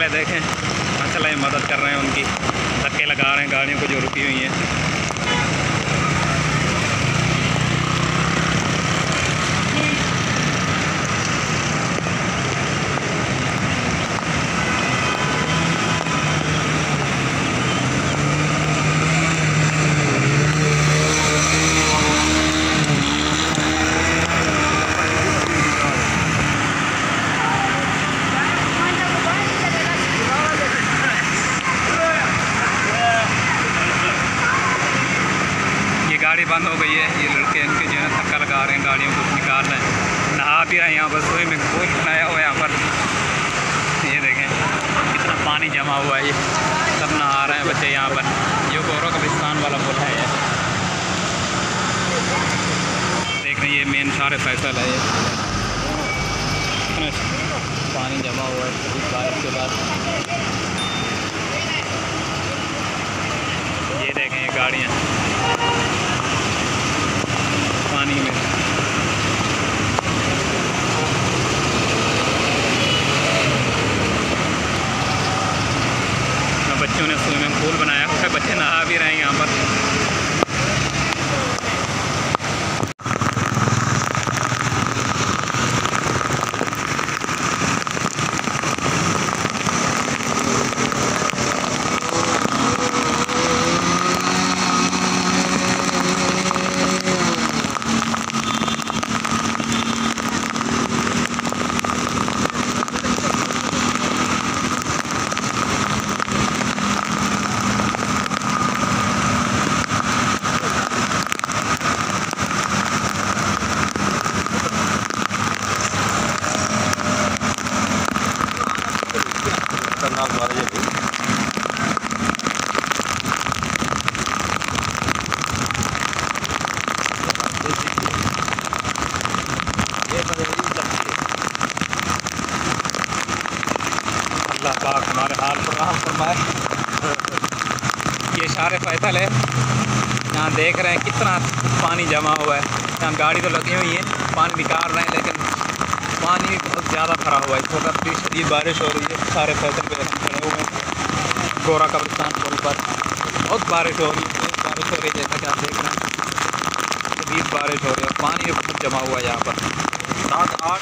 देखें माशाल्लाह मदद कर रहे हैं उनकी, धक्के लगा रहे हैं गाड़ियों को जो रुकी हुई हैं। गाड़ी बंद हो गई है, ये लड़के इनके जो है धक्का लगा रहे हैं, गाड़ियों को निकाल रहे हैं। नहा भी रहे हैं यहाँ पर, सोई में पुल बनाया हुआ है यहाँ पर। ये देखें कितना पानी जमा हुआ है, ये सब नहा रहे हैं बच्चे यहाँ पर। ये गोरो कब्रिस्तान वाला पुल है ये, देख रहे हैं। ये मेन शहर फैसल है, ये पानी जमा हुआ है बारिश के बाद। ये देखें ये गाड़ियाँ पानी में। बच्चों ने स्विमिंग पूल बनाया हुआ है, बच्चे नहा भी रहे हैं यहाँ पर। अल्लाह पाक हमारे हाल पर रहम फरमाए। ये शहर फैसल है, यहाँ देख रहे हैं कितना पानी जमा हुआ है। यहाँ गाड़ी तो लगी हुई है, पानी निकाल रहे हैं, लेकिन पानी बहुत ज़्यादा भरा हुआ है। इस वक्त भी शदीद बारिश हो रही है। शहर फैसल पे हम खड़े हुए हैं गोरा कब्रिस्तान पुल पर। बहुत बारिश हो रही है, बारिश हो रही है, जैसा कि आप देख रहे हैं। शदीद बारिश हो रही है, पानी बहुत जमा हुआ है यहाँ पर। 7-8